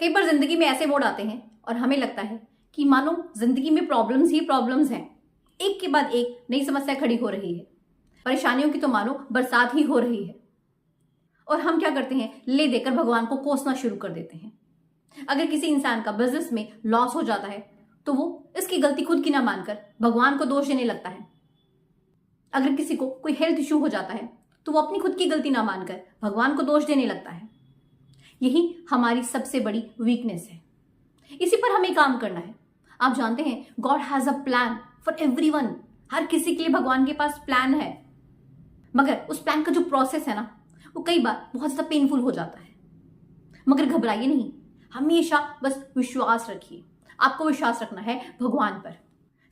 कई बार जिंदगी में ऐसे मोड़ आते हैं और हमें लगता है कि मानो जिंदगी में प्रॉब्लम्स ही प्रॉब्लम्स हैं, एक के बाद एक नई समस्या खड़ी हो रही है। परेशानियों की तो मानो बरसात ही हो रही है और हम क्या करते हैं, ले देकर भगवान को कोसना शुरू कर देते हैं। अगर किसी इंसान का बिजनेस में लॉस हो जाता है तो वो इसकी गलती खुद की ना मानकर भगवान को दोष देने लगता है। अगर किसी को कोई हेल्थ इशू हो जाता है तो वो अपनी खुद की गलती ना मानकर भगवान को दोष देने लगता है। यही हमारी सबसे बड़ी वीकनेस है। इसी पर हमें काम करना है। आप जानते हैं, God has a plan for everyone. हर किसी के लिए भगवान के पास प्लान है, मगर उस प्लान का जो प्रोसेस है ना, वो कई बार बहुत ज्यादा पेनफुल हो जाता है। मगर घबराइए नहीं, हमेशा बस विश्वास रखिए। आपको विश्वास रखना है भगवान पर।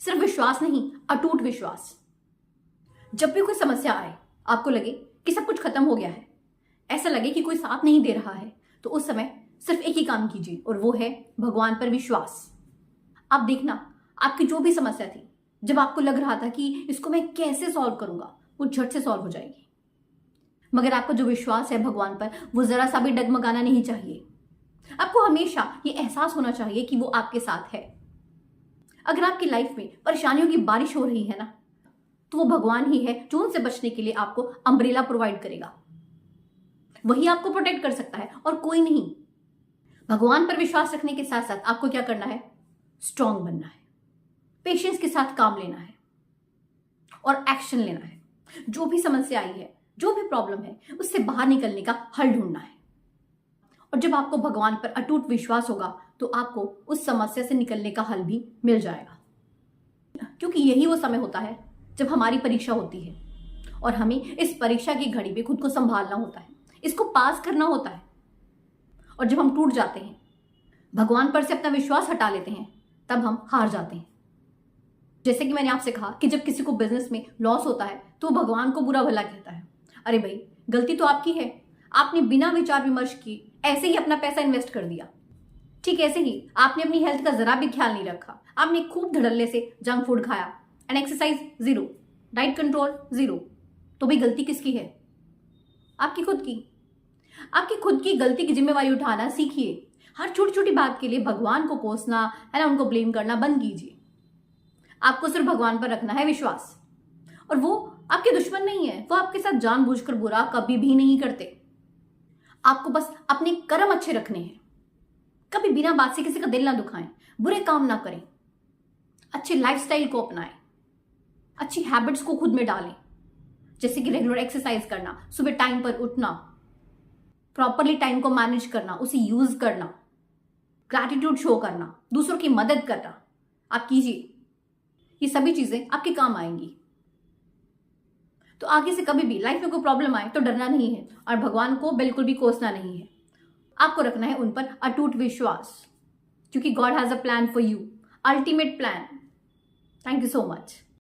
सिर्फ विश्वास नहीं, अटूट विश्वास। जब भी कोई समस्या आए, आपको लगे कि सब कुछ खत्म हो गया है, ऐसा लगे कि कोई साथ नहीं दे रहा है, तो उस समय सिर्फ एक ही काम कीजिए और वो है भगवान पर विश्वास। आप देखना, आपकी जो भी समस्या थी, जब आपको लग रहा था कि इसको मैं कैसे सॉल्व करूंगा, वो झट से सॉल्व हो जाएगी। मगर आपका जो विश्वास है भगवान पर, वो जरा सा भी डगमगाना नहीं चाहिए। आपको हमेशा ये एहसास होना चाहिए कि वो आपके साथ है। अगर आपकी लाइफ में परेशानियों की बारिश हो रही है ना, तो वो भगवान ही है जो उनसे बचने के लिए आपको अम्ब्रेला प्रोवाइड करेगा। वही आपको प्रोटेक्ट कर सकता है और कोई नहीं। भगवान पर विश्वास रखने के साथ साथ आपको क्या करना है, स्ट्रांग बनना है, पेशेंस के साथ काम लेना है और एक्शन लेना है। जो भी समस्या आई है, जो भी प्रॉब्लम है, उससे बाहर निकलने का हल ढूंढना है। और जब आपको भगवान पर अटूट विश्वास होगा तो आपको उस समस्या से निकलने का हल भी मिल जाएगा। क्योंकि यही वो समय होता है जब हमारी परीक्षा होती है और हमें इस परीक्षा की घड़ी में खुद को संभालना होता है, इसको पास करना होता है। और जब हम टूट जाते हैं, भगवान पर से अपना विश्वास हटा लेते हैं, तब हम हार जाते हैं। जैसे कि मैंने आपसे कहा कि जब किसी को बिजनेस में लॉस होता है तो भगवान को बुरा भला कहता है। अरे भाई, गलती तो आपकी है, आपने बिना विचार विमर्श किए ऐसे ही अपना पैसा इन्वेस्ट कर दिया। ठीक ऐसे ही आपने अपनी हेल्थ का जरा भी ख्याल नहीं रखा। आपने खूब धड़ल्ले से जंक फूड खाया and exercise zero, diet control zero. तो भाई गलती किसकी है? आपकी खुद की। आपकी खुद की गलती की जिम्मेवारी उठाना सीखिए। हर छोटी छोटी बात के लिए भगवान को कोसना है ना, उनको ब्लेम करना बंद कीजिए। आपको सिर्फ भगवान पर रखना है विश्वास। और वो आपके दुश्मन नहीं है, वो आपके साथ जानबूझकर बुरा कभी भी नहीं करते। आपको बस अपने कर्म अच्छे रखने हैं। कभी बिना बात से किसी का दिल ना दुखाएं, बुरे काम ना करें, अच्छे लाइफस्टाइल को अपनाएं, अच्छी हैबिट्स को खुद में डालें, जैसे कि रेगुलर एक्सरसाइज करना, सुबह टाइम पर उठना, प्रॉपरली टाइम को मैनेज करना, उसे यूज करना, ग्रैटिट्यूड शो करना, दूसरों की मदद करना। आप कीजिए, ये सभी चीजें आपके काम आएंगी। तो आगे से कभी भी लाइफ में कोई प्रॉब्लम आए तो डरना नहीं है और भगवान को बिल्कुल भी कोसना नहीं है। आपको रखना है उन पर अटूट विश्वास, क्योंकि God has a plan for you, ultimate plan. Thank you so much.